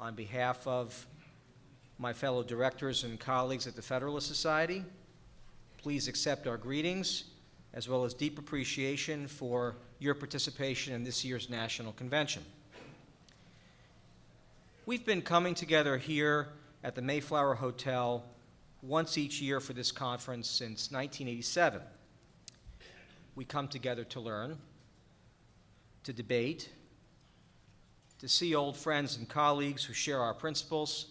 On behalf of my fellow directors and colleagues at the Federalist Society, please accept our greetings as well as deep appreciation for your participation in this year's National Convention. We've been coming together here at the Mayflower Hotel once each year for this conference since 1987. We come together to learn, to debate, to see old friends and colleagues who share our principles,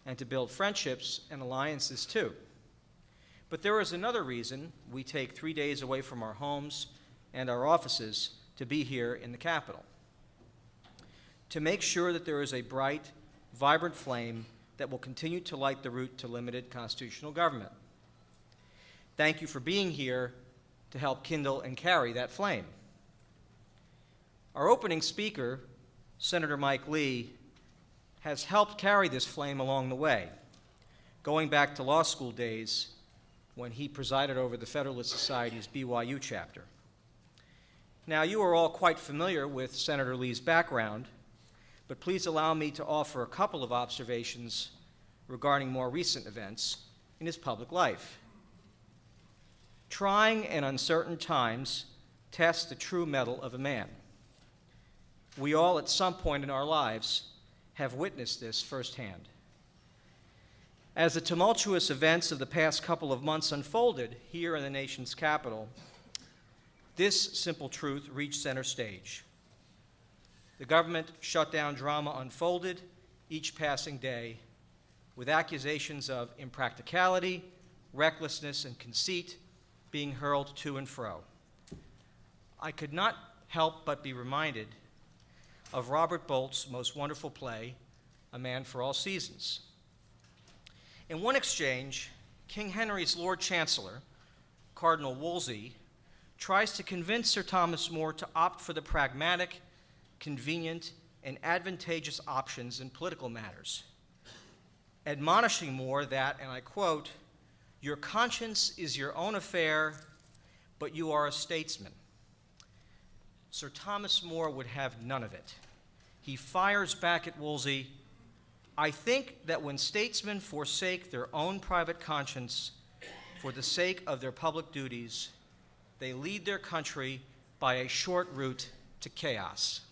and to build friendships and alliances too. But there is another reason we take 3 days away from our homes and our offices to be here in the Capitol: to make sure that there is a bright, vibrant flame that will continue to light the route to limited constitutional government. Thank you for being here to help kindle and carry that flame. Our opening speaker, Senator Mike Lee, has helped carry this flame along the way, going back to law school days when he presided over the Federalist Society's BYU chapter. Now, you are all quite familiar with Senator Lee's background, but please allow me to offer a couple of observations regarding more recent events in his public life. Trying and uncertain times test the true mettle of a man. We all, at some point in our lives, have witnessed this firsthand. As the tumultuous events of the past couple of months unfolded here in the nation's capital, this simple truth reached center stage. The government shutdown drama unfolded each passing day with accusations of impracticality, recklessness, and conceit being hurled to and fro. I could not help but be reminded of Robert Bolt's most wonderful play, A Man for All Seasons. In one exchange, King Henry's Lord Chancellor, Cardinal Wolsey, tries to convince Sir Thomas More to opt for the pragmatic, convenient, and advantageous options in political matters, admonishing More that, and I quote, "Your conscience is your own affair, but you are a statesman." Sir Thomas More would have none of it. He fires back at Wolsey, "I think that when statesmen forsake their own private conscience for the sake of their public duties, they lead their country by a short route to chaos."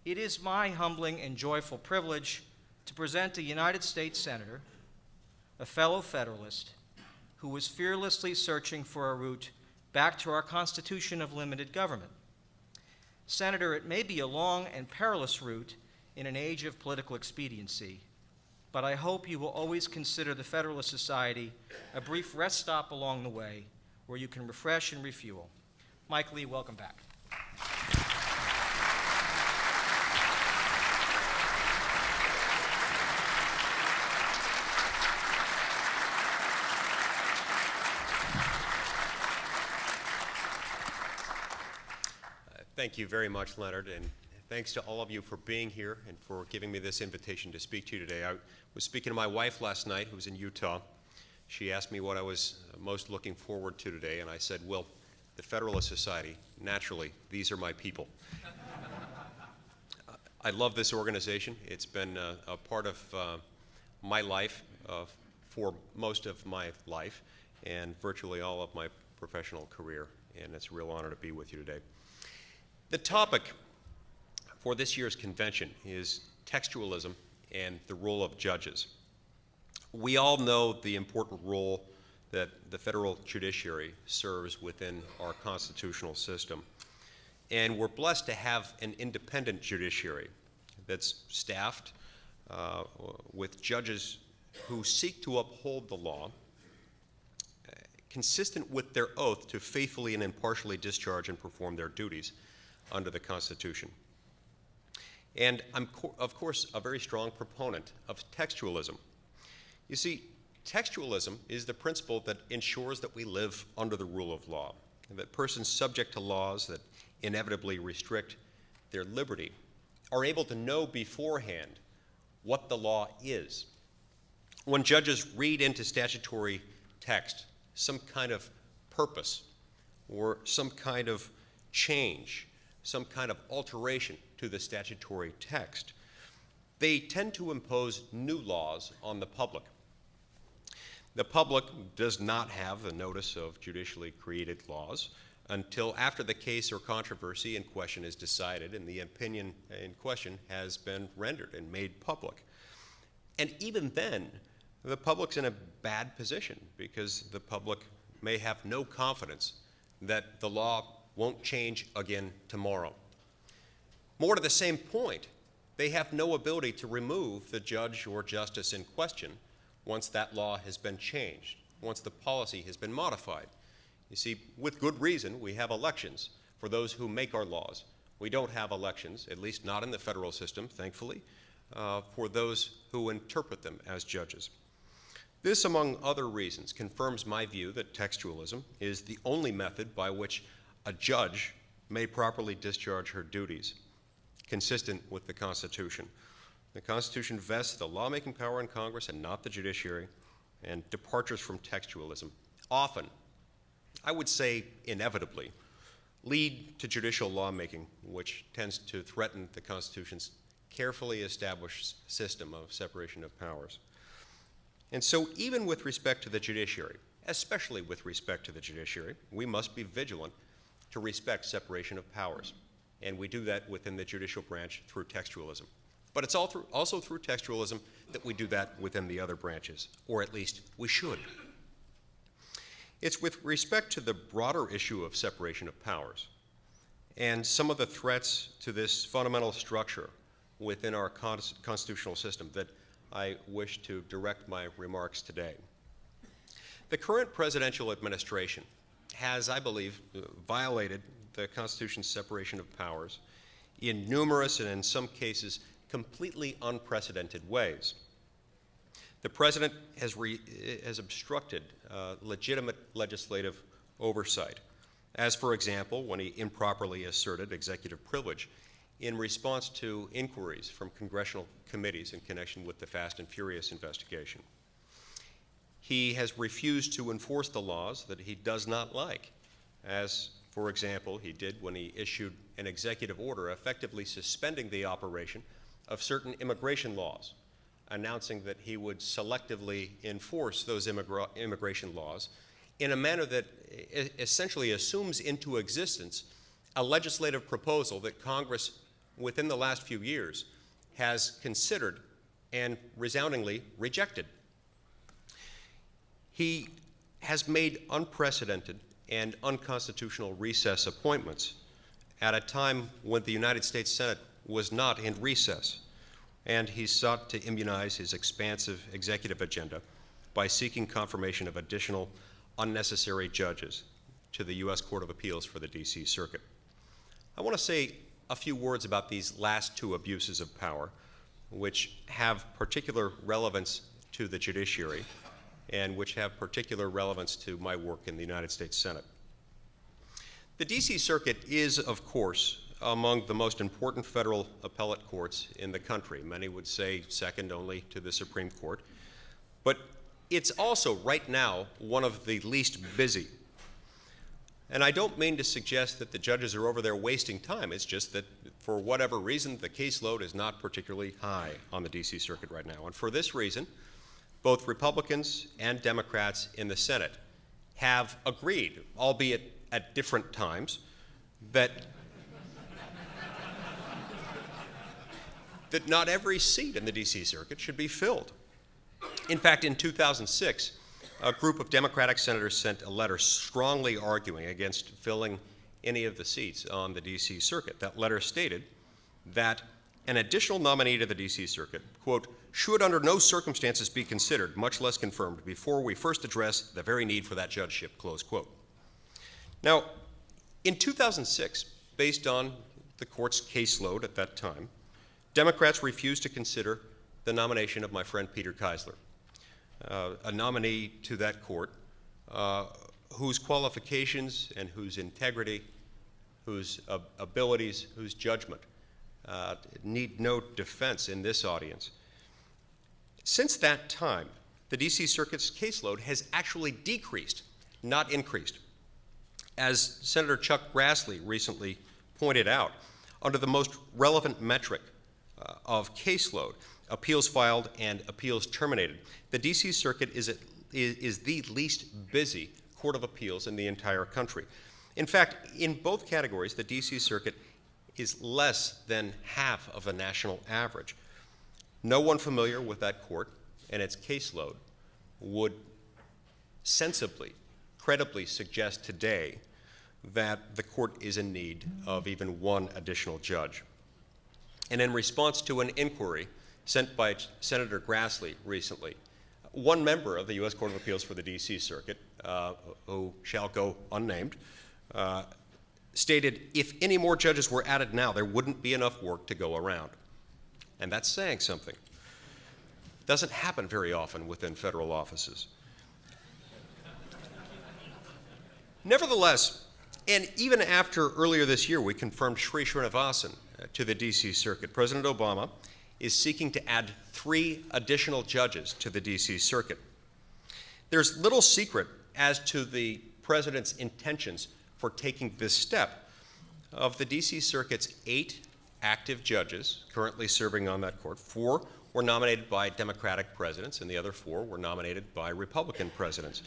It is my humbling and joyful privilege to present a United States Senator, a fellow Federalist, who was fearlessly searching for a route back to our Constitution of limited government. Senator, it may be a long and perilous route in an age of political expediency, but I hope you will always consider the Federalist Society a brief rest stop along the way where you can refresh and refuel. Mike Lee, welcome back. Thank you very much, Leonard, and thanks to all of you for being here and for giving me this invitation to speak to you today. I was speaking to my wife last night, who was in Utah. She asked me what I was most looking forward to today, and I said, well, the Federalist Society. Naturally, these are my people. I love this organization. It's been a part of my life for most of my life and virtually all of my professional career, and it's a real honor to be with you today. The topic for this year's convention is textualism and the role of judges. We all know the important role that the federal judiciary serves within our constitutional system, and we're blessed to have an independent judiciary that's staffed with judges who seek to uphold the law, consistent with their oath to faithfully and impartially discharge and perform their duties under the Constitution. And I'm, of course, a very strong proponent of textualism. You see, textualism is the principle that ensures that we live under the rule of law, and that persons subject to laws that inevitably restrict their liberty are able to know beforehand what the law is. When judges read into statutory text some kind of purpose or some kind of change, some kind of alteration to the statutory text, they tend to impose new laws on the public. The public does not have the notice of judicially created laws until after the case or controversy in question is decided and the opinion in question has been rendered and made public. And even then, the public's in a bad position because the public may have no confidence that the law won't change again tomorrow. More to the same point, they have no ability to remove the judge or justice in question once that law has been changed, once the policy has been modified. You see, with good reason, we have elections for those who make our laws. We don't have elections, at least not in the federal system, thankfully, for those who interpret them as judges. This, among other reasons, confirms my view that textualism is the only method by which a judge may properly discharge her duties, consistent with the Constitution. The Constitution vests the lawmaking power in Congress and not the judiciary, and departures from textualism often, I would say inevitably, lead to judicial lawmaking, which tends to threaten the Constitution's carefully established system of separation of powers. And so even with respect to the judiciary, especially with respect to the judiciary, we must be vigilant to respect separation of powers. And we do that within the judicial branch through textualism. But it's also through textualism that we do that within the other branches, or at least we should. It's with respect to the broader issue of separation of powers and some of the threats to this fundamental structure within our constitutional system that I wish to direct my remarks today. The current presidential administration has, I believe, violated the Constitution's separation of powers in numerous and in some cases completely unprecedented ways. The president has obstructed legitimate legislative oversight, as for example, when he improperly asserted executive privilege in response to inquiries from congressional committees in connection with the Fast and Furious investigation. He has refused to enforce the laws that he does not like, as, for example, he did when he issued an executive order effectively suspending the operation of certain immigration laws, announcing that he would selectively enforce those immigration laws in a manner that essentially assumes into existence a legislative proposal that Congress, within the last few years, has considered and resoundingly rejected. He has made unprecedented and unconstitutional recess appointments at a time when the United States Senate was not in recess, and he sought to immunize his expansive executive agenda by seeking confirmation of additional unnecessary judges to the U.S. Court of Appeals for the D.C. Circuit. I want to say a few words about these last two abuses of power, which have particular relevance to the judiciary and which have particular relevance to my work in the United States Senate. The D.C. Circuit is, of course, among the most important federal appellate courts in the country. Many would say second only to the Supreme Court. But it's also, right now, one of the least busy. And I don't mean to suggest that the judges are over there wasting time. It's just that, for whatever reason, the caseload is not particularly high on the D.C. Circuit right now. And for this reason, both Republicans and Democrats in the Senate have agreed, albeit at different times, that not every seat in the D.C. Circuit should be filled. In fact, in 2006, a group of Democratic senators sent a letter strongly arguing against filling any of the seats on the D.C. Circuit. That letter stated that an additional nominee to the D.C. Circuit, quote, should under no circumstances be considered, much less confirmed, before we first address the very need for that judgeship, close quote. Now, in 2006, based on the court's caseload at that time, Democrats refused to consider the nomination of my friend Peter Keisler, a nominee to that court whose qualifications and whose integrity, whose abilities, whose judgment need no defense in this audience. Since that time, the D.C. Circuit's caseload has actually decreased, not increased. As Senator Chuck Grassley recently pointed out, under the most relevant metric of caseload, appeals filed and appeals terminated, the D.C. Circuit is the least busy court of appeals in the entire country. In fact, in both categories, the D.C. Circuit is less than half of a national average. No one familiar with that court and its caseload would sensibly, credibly suggest today that the court is in need of even one additional judge. And in response to an inquiry sent by Senator Grassley recently, one member of the U.S. Court of Appeals for the D.C. Circuit, who shall go unnamed, stated if any more judges were added now, there wouldn't be enough work to go around. And that's saying something. Doesn't happen very often within federal offices. Nevertheless, and even after earlier this year we confirmed Sri Srinivasan to the D.C. Circuit, President Obama is seeking to add 3 additional judges to the D.C. Circuit. There's little secret as to the President's intentions for taking this step. Of the D.C. Circuit's 8 active judges currently serving on that court, 4 were nominated by Democratic presidents, and the other 4 were nominated by Republican presidents.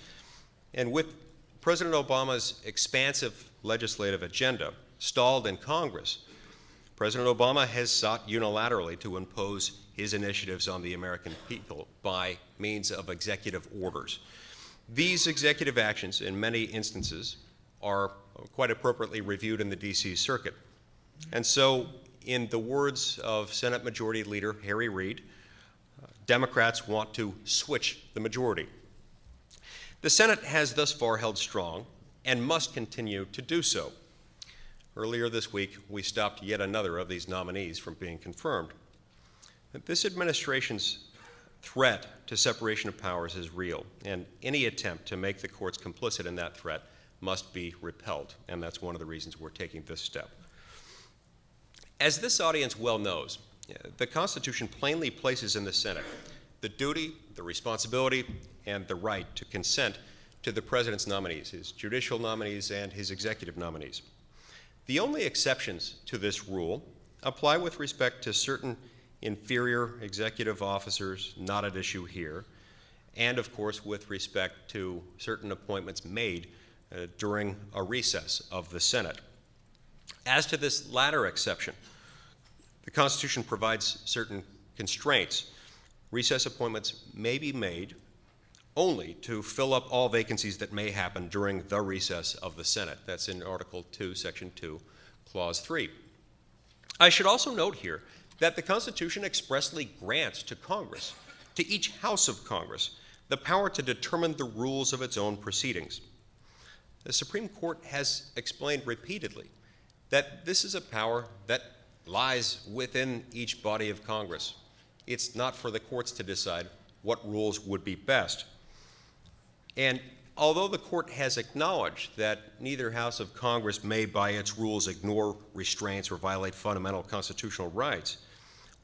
And with President Obama's expansive legislative agenda stalled in Congress, President Obama has sought unilaterally to impose his initiatives on the American people by means of executive orders. These executive actions, in many instances, are quite appropriately reviewed in the D.C. Circuit. And so, in the words of Senate Majority Leader Harry Reid, Democrats want to switch the majority. The Senate has thus far held strong and must continue to do so. Earlier this week, we stopped yet another of these nominees from being confirmed. This administration's threat to separation of powers is real, and any attempt to make the courts complicit in that threat must be repelled, and that's one of the reasons we're taking this step. As this audience well knows, the Constitution plainly places in the Senate the duty, the responsibility, and the right to consent to the President's nominees, his judicial nominees and his executive nominees. The only exceptions to this rule apply with respect to certain inferior executive officers not at issue here, and of course with respect to certain appointments made during a recess of the Senate. As to this latter exception, the Constitution provides certain constraints. Recess appointments may be made only to fill up all vacancies that may happen during the recess of the Senate. That's in Article 2, Section 2, Clause 3. I should also note here that the Constitution expressly grants to Congress, to each House of Congress, the power to determine the rules of its own proceedings. The Supreme Court has explained repeatedly that this is a power that lies within each body of Congress. It's not for the courts to decide what rules would be best. And although the court has acknowledged that neither House of Congress may by its rules ignore restraints or violate fundamental constitutional rights,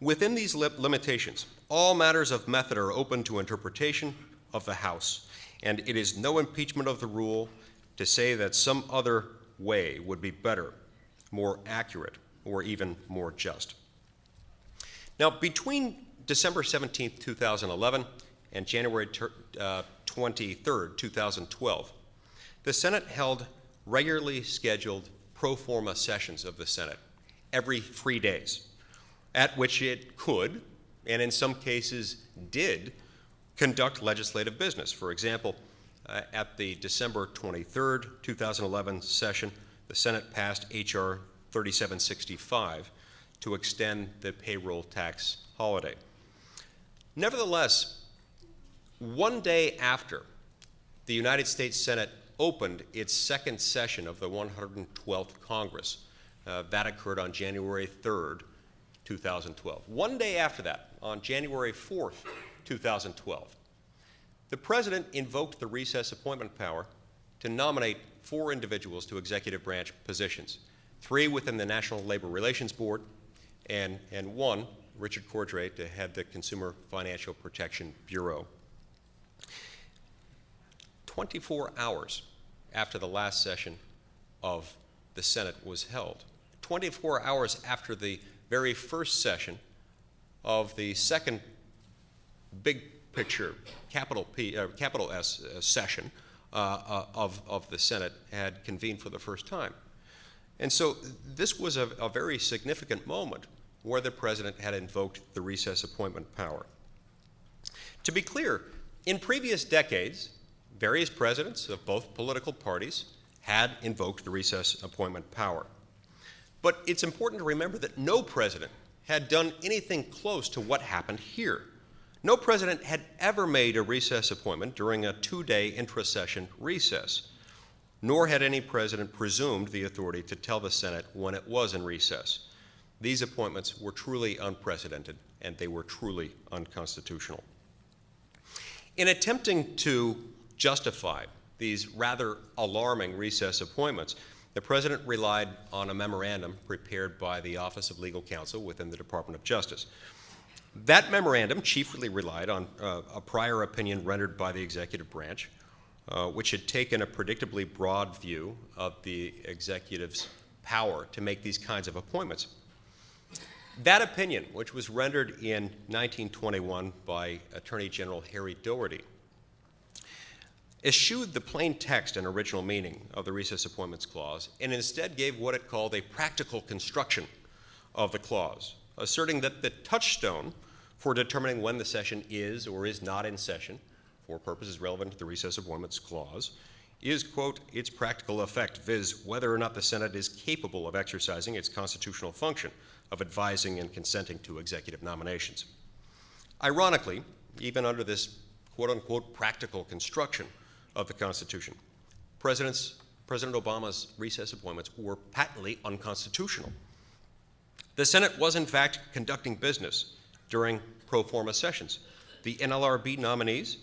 within these limitations, all matters of method are open to interpretation of the House, and it is no impeachment of the rule to say that some other way would be better, more accurate, or even more just. Now, between December 17, 2011 and January 23, 2012, the Senate held regularly scheduled pro forma sessions of the Senate every 3 days, at which it could, and in some cases did, conduct legislative business. For example, at the December 23, 2011 session, the Senate passed H.R. 3765 to extend the payroll tax holiday. Nevertheless, one day after the United States Senate opened its second session of the 112th Congress, that occurred on January 3rd, 2012. One day after that, on January 4th, 2012, the President invoked the recess appointment power to nominate 4 individuals to executive branch positions, 3 within the National Labor Relations Board, and 1, Richard Cordray, to head the Consumer Financial Protection Bureau. 24 hours after the last session of the Senate was held, 24 hours after the very first session of the second big picture, capital S session of the Senate had convened for the first time. And so this was a very significant moment where the president had invoked the recess appointment power. To be clear, in previous decades, various presidents of both political parties had invoked the recess appointment power. But it's important to remember that no president had done anything close to what happened here. No president had ever made a recess appointment during a 2-day intra-session recess, nor had any president presumed the authority to tell the Senate when it was in recess. These appointments were truly unprecedented, and they were truly unconstitutional. In attempting to justify these rather alarming recess appointments, the president relied on a memorandum prepared by the Office of Legal Counsel within the Department of Justice. That memorandum chiefly relied on a prior opinion rendered by the executive branch, which had taken a predictably broad view of the executive's power to make these kinds of appointments. That opinion, which was rendered in 1921 by Attorney General Harry Doherty, eschewed the plain text and original meaning of the Recess Appointments Clause and instead gave what it called a practical construction of the clause, asserting that the touchstone for determining when the session is or is not in session for purposes relevant to the Recess Appointments Clause is, quote, its practical effect, viz., whether or not the Senate is capable of exercising its constitutional function of advising and consenting to executive nominations. Ironically, even under this quote-unquote practical construction of the Constitution, President Obama's recess appointments were patently unconstitutional. The Senate was, in fact, conducting business during pro forma sessions. The NLRB nominees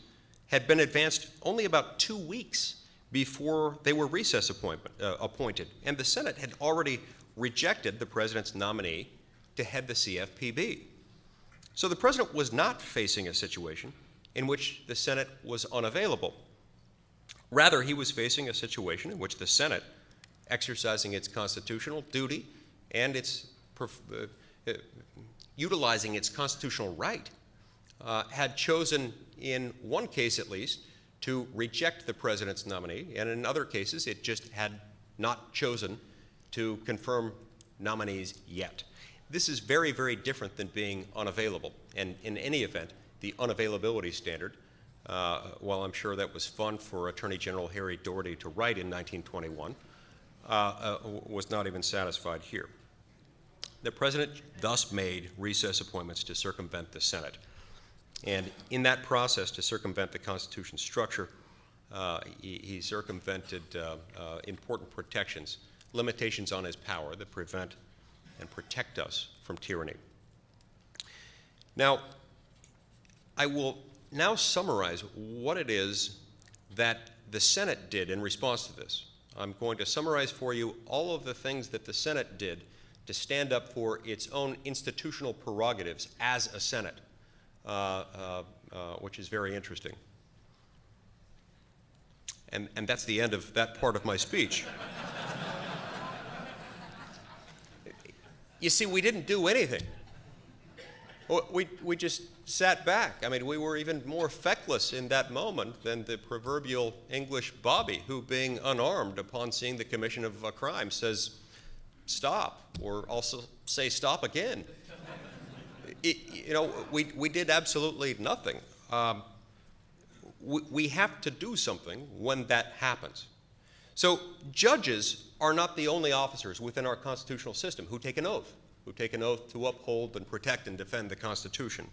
had been advanced only about 2 weeks before they were recess appointed, and the Senate had already rejected the president's nominee to head the CFPB. So the president was not facing a situation in which the Senate was unavailable. Rather, he was facing a situation in which the Senate, exercising its constitutional duty and its utilizing its constitutional right, had chosen, in one case at least, to reject the president's nominee, and in other cases it just had not chosen to confirm nominees yet. This is very, very different than being unavailable, and in any event, the unavailability standard, while I'm sure that was fun for Attorney General Harry Doherty to write in 1921, was not even satisfied here. The president thus made recess appointments to circumvent the Senate. And in that process, to circumvent the Constitution's structure, he circumvented important protections, limitations on his power that prevent and protect us from tyranny. Now, I will now summarize what it is that the Senate did in response to this. I'm going to summarize for you all of the things that the Senate did to stand up for its own institutional prerogatives as a Senate, which is very interesting. And that's the end of that part of my speech. You see, we didn't do anything. We just sat back. I mean, we were even more feckless in that moment than the proverbial English Bobby, who, being unarmed upon seeing the commission of a crime, says, "Stop," or also say, "Stop again." We did absolutely nothing. We have to do something when that happens. So judges are not the only officers within our constitutional system who take an oath to uphold and protect and defend the Constitution.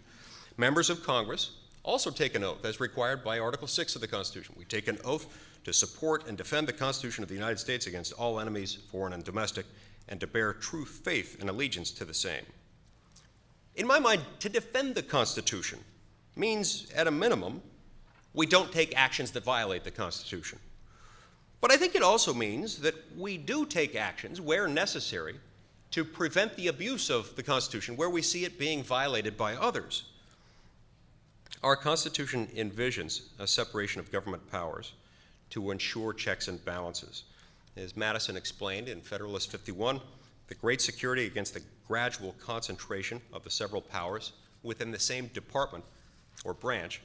Members of Congress also take an oath as required by Article 6 of the Constitution. We take an oath to support and defend the Constitution of the United States against all enemies, foreign and domestic, and to bear true faith and allegiance to the same. In my mind, to defend the Constitution means, at a minimum, we don't take actions that violate the Constitution. But I think it also means that we do take actions where necessary to prevent the abuse of the Constitution, where we see it being violated by others. Our Constitution envisions a separation of government powers to ensure checks and balances. As Madison explained in Federalist 51, the great security against the gradual concentration of the several powers within the same department or branch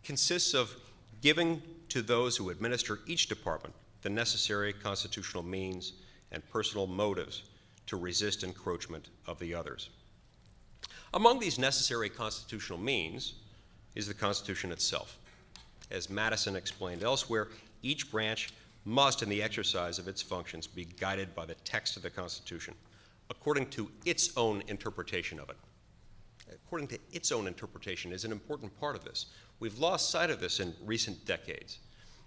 consists of giving to those who administer each department the necessary constitutional means and personal motives to resist encroachment of the others. Among these necessary constitutional means is the Constitution itself. As Madison explained elsewhere, each branch must, in the exercise of its functions, be guided by the text of the Constitution, according to its own interpretation of it. According to its own interpretation is an important part of this. We've lost sight of this in recent decades,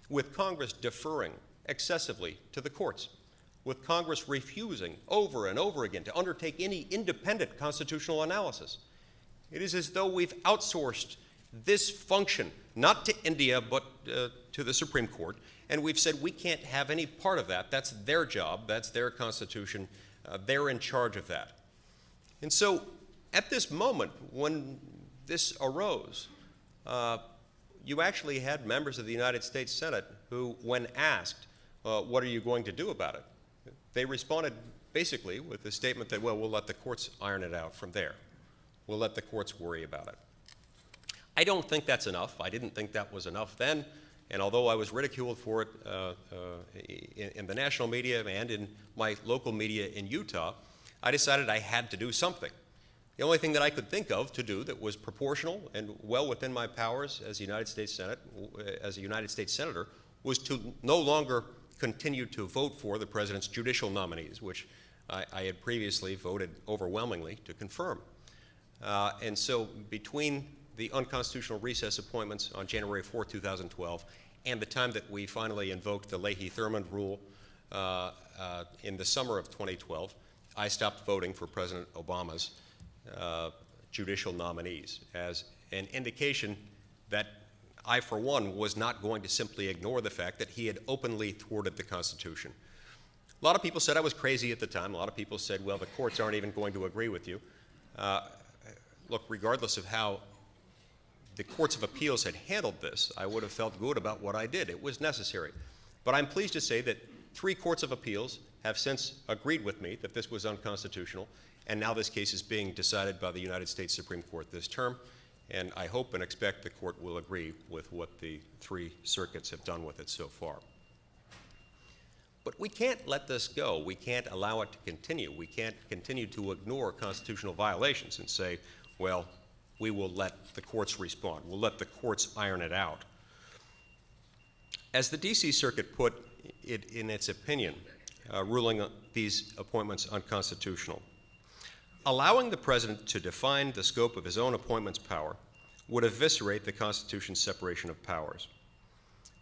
with Congress deferring excessively to the courts, with Congress refusing over and over again to undertake any independent constitutional analysis. It is as though we've outsourced this function, not to India, but to the Supreme Court, and we've said we can't have any part of that. That's their job, that's their constitution, they're in charge of that. And so at this moment, when this arose, you actually had members of the United States Senate who, when asked, what are you going to do about it? They responded basically with the statement that, well, we'll let the courts iron it out from there. We'll let the courts worry about it. I don't think that's enough. I didn't think that was enough then, and although I was ridiculed for it in the national media and in my local media in Utah, I decided I had to do something. The only thing that I could think of to do that was proportional and well within my powers as a United States Senator, was to no longer continue to vote for the president's judicial nominees, which I had previously voted overwhelmingly to confirm. And so between the unconstitutional recess appointments on January 4, 2012, and the time that we finally invoked the Leahy-Thurmond rule in the summer of 2012, I stopped voting for President Obama's judicial nominees as an indication that I, for one, was not going to simply ignore the fact that he had openly thwarted the Constitution. A lot of people said I was crazy at the time. A lot of people said, well, the courts aren't even going to agree with you. Look, regardless of how the courts of appeals had handled this, I would have felt good about what I did. It was necessary. But I'm pleased to say that 3 courts of appeals have since agreed with me that this was unconstitutional, and now this case is being decided by the United States Supreme Court this term, and I hope and expect the court will agree with what the 3 circuits have done with it so far. But we can't let this go. We can't allow it to continue. We can't continue to ignore constitutional violations and say, well, we will let the courts respond. We'll let the courts iron it out. As the D.C. Circuit put it in its opinion, ruling these appointments unconstitutional, allowing the president to define the scope of his own appointments power would eviscerate the Constitution's separation of powers.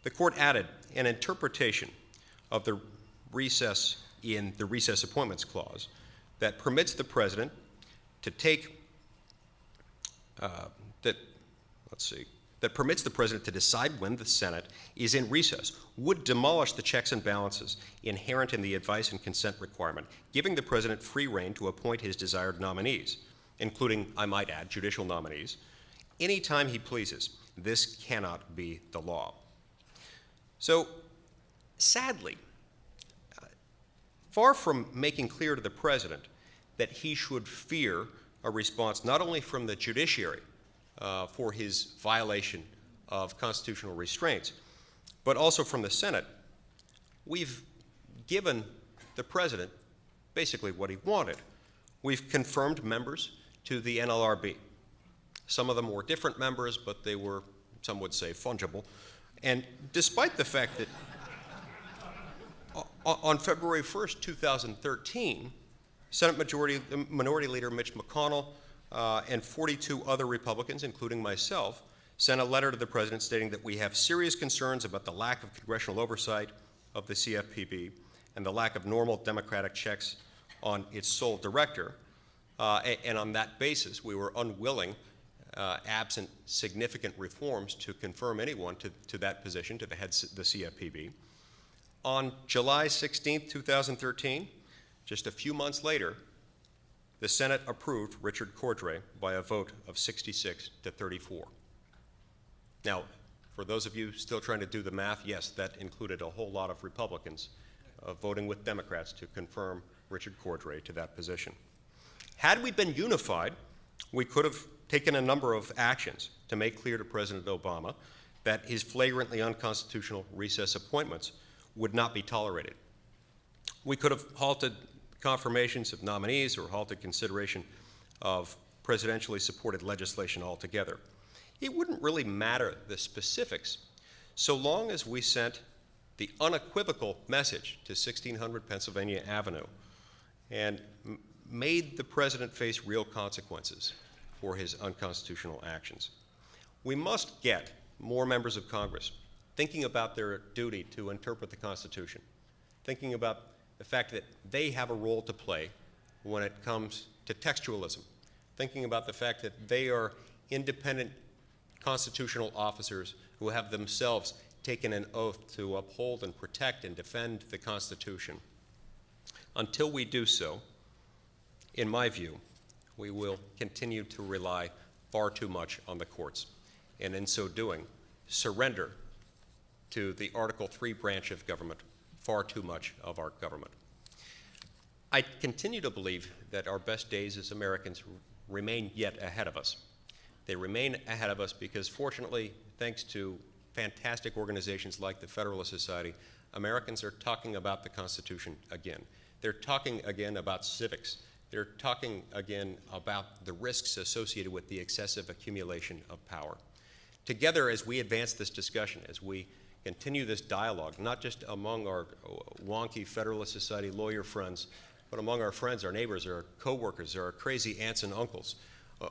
The court added an interpretation of the recess in the recess appointments clause that permits the president to take that permits the president to decide when the Senate is in recess would demolish the checks and balances inherent in the advice and consent requirement, giving the president free rein to appoint his desired nominees, including, I might add, judicial nominees, anytime he pleases. This cannot be the law. So, sadly, far from making clear to the president that he should fear a response not only from the judiciary for his violation of constitutional restraints, but also from the Senate, we've given the president basically what he wanted. We've confirmed members to the NLRB. Some of them were different members, but they were, some would say, fungible. And despite the fact that on February 1st, 2013, Senate Minority Leader Mitch McConnell and 42 other Republicans, including myself, sent a letter to the president stating that we have serious concerns about the lack of congressional oversight of the CFPB and the lack of normal democratic checks on its sole director. And on that basis, we were unwilling, absent significant reforms, to confirm anyone to that position, to the head of the CFPB. On July 16th, 2013, just a few months later, the Senate approved Richard Cordray by a vote of 66 to 34. Now, for those of you still trying to do the math, yes, that included a whole lot of Republicans voting with Democrats to confirm Richard Cordray to that position. Had we been unified We could have taken a number of actions to make clear to President Obama that his flagrantly unconstitutional recess appointments would not be tolerated. We could have halted confirmations of nominees or halted consideration of presidentially supported legislation altogether. It wouldn't really matter the specifics so long as we sent the unequivocal message to 1600 Pennsylvania Avenue and made the president face real consequences for his unconstitutional actions. We must get more members of Congress thinking about their duty to interpret the Constitution, thinking about the fact that they have a role to play when it comes to textualism, thinking about the fact that they are independent constitutional officers who have themselves taken an oath to uphold and protect and defend the Constitution. Until we do so, in my view, we will continue to rely far too much on the courts, and in so doing, surrender to the Article III branch of government far too much of our government. I continue to believe that our best days as Americans remain yet ahead of us. They remain ahead of us because, fortunately, thanks to fantastic organizations like the Federalist Society, Americans are talking about the Constitution again. They're talking again about civics. They're talking again about the risks associated with the excessive accumulation of power. Together, as we advance this discussion, as we continue this dialogue, not just among our wonky Federalist Society lawyer friends, but among our friends, our neighbors, our coworkers, our crazy aunts and uncles,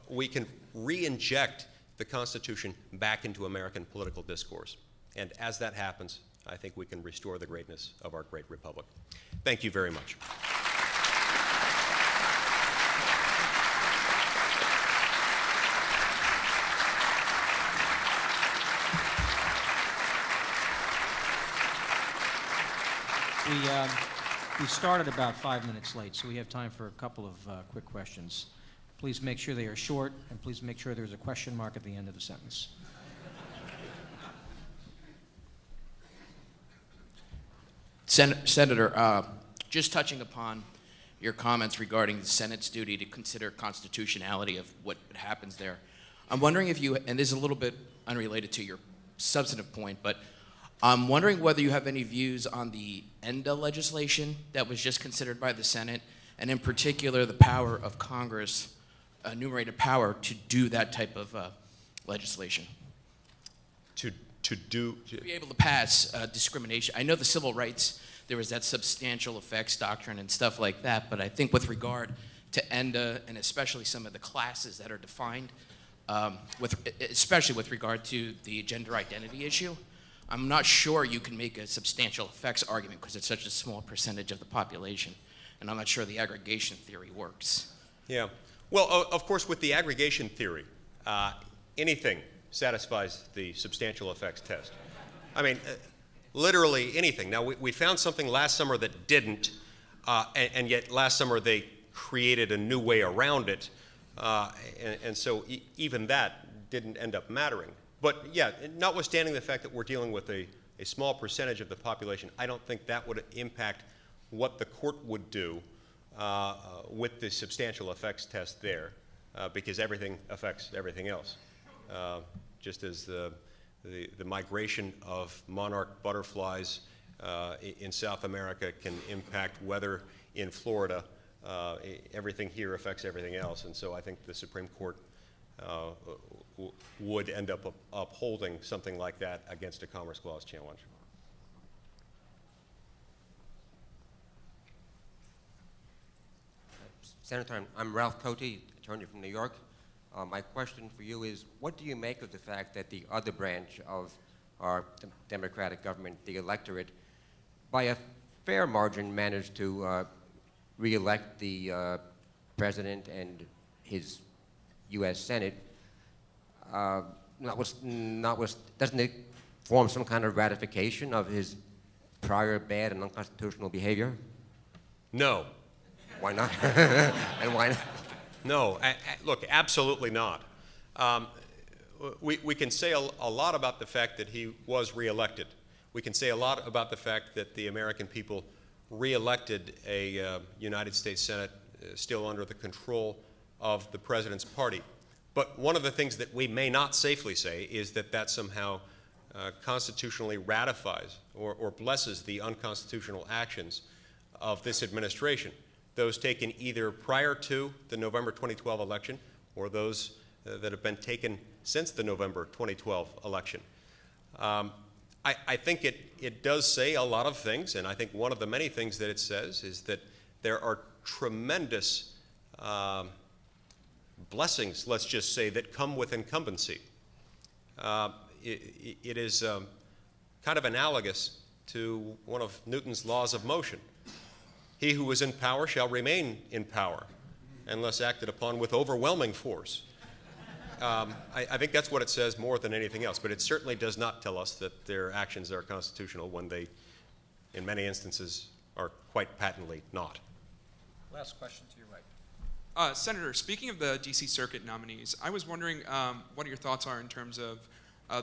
we can re-inject the Constitution back into American political discourse. And as that happens, I think we can restore the greatness of our great republic. Thank you very much. We started about 5 minutes late, so we have time for a couple of quick questions. Please make sure they are short, and please make sure there's a question mark at the end of the sentence. Senator, just touching upon your comments regarding the Senate's duty to consider constitutionality of what happens there, I'm wondering if you, and this is a little bit unrelated to your substantive point, but I'm wondering whether you have any views on the ENDA legislation that was just considered by the Senate, and in particular the power of Congress, enumerated power to do that type of legislation. To be able to pass discrimination. I know the civil rights, there was that substantial effects doctrine and stuff like that, but I think with regard to ENDA and especially some of the classes that are defined, especially with regard to the gender identity issue, I'm not sure you can make a substantial effects argument because it's such a small percentage of the population, and I'm not sure the aggregation theory works. Yeah. Well, of course, with the aggregation theory, anything satisfies the substantial effects test. I mean, literally anything. Now, we found something last summer that didn't, and yet last summer they created a new way around it, and so even that didn't end up mattering. But yeah, notwithstanding the fact that we're dealing with a small percentage of the population, I don't think that would impact what the court would do with the substantial effects test there, because everything affects everything else. Just as the migration of monarch butterflies in South America can impact weather in Florida, everything here affects everything else. And so I think the Supreme Court would end up upholding something like that against a Commerce Clause challenge. Senator, I'm Ralph Cote, attorney from New York. My question for you is, what do you make of the fact that the other branch of our democratic government, the electorate, by a fair margin managed to re-elect the president and his U.S. Senate? Doesn't it form some kind of ratification of his prior bad and unconstitutional behavior? No. Why not? And why not? No, look, absolutely not. We can say a lot about the fact that he was reelected. We can say a lot about the fact that the American people reelected a United States Senate still under the control of the president's party. But one of the things that we may not safely say is that that somehow constitutionally ratifies or blesses the unconstitutional actions of this administration, those taken either prior to the November 2012 election or those that have been taken since the November 2012 election. I think it does say a lot of things, and I think one of the many things that it says is that there are tremendous blessings, let's just say, that come with incumbency. It is kind of analogous to one of Newton's laws of motion. He who is in power shall remain in power unless acted upon with overwhelming force. I think that's what it says more than anything else, but it certainly does not tell us that their actions are constitutional when they, in many instances, are quite patently not. Last question to your right. Senator, speaking of the D.C. Circuit nominees, I was wondering what your thoughts are in terms of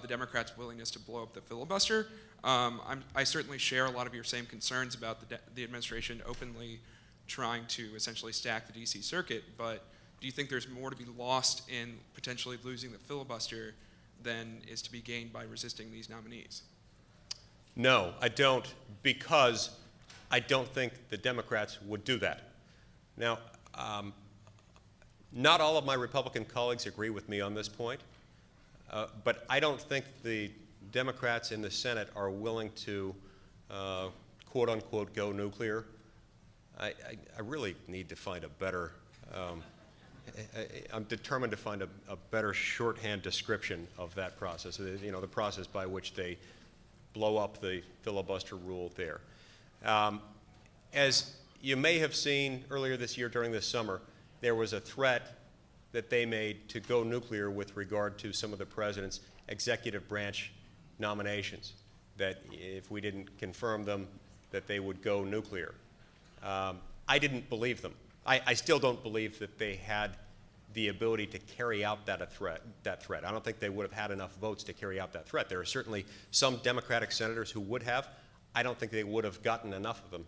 the Democrats' willingness to blow up the filibuster. I certainly share a lot of your same concerns about the administration openly trying to essentially stack the D.C. Circuit, but do you think there's more to be lost in potentially losing the filibuster than is to be gained by resisting these nominees? No, I don't, because I don't think the Democrats would do that. Now, not all of my Republican colleagues agree with me on this point, but I don't think the Democrats in the Senate are willing to, quote unquote, go nuclear. I really need to find a better, I'm determined to find a better shorthand description of that process, you know, the process by which they blow up the filibuster rule there. As you may have seen earlier this year during this summer, there was a threat that they made to go nuclear with regard to some of the president's executive branch nominations, that if we didn't confirm them, that they would go nuclear. I didn't believe them. I still don't believe that they had the ability to carry out that threat. I don't think they would have had enough votes to carry out that threat. There are certainly some Democratic senators who would have. I don't think they would have gotten enough of them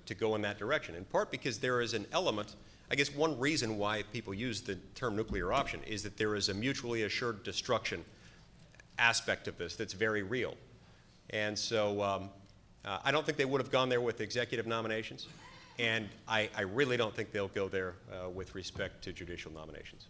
to go in that direction, in part because there is an element, I guess one reason why people use the term nuclear option is that there is a mutually assured destruction aspect of this that's very real. And so I don't think they would have gone there with executive nominations, and I really don't think they'll go there with respect to judicial nominations.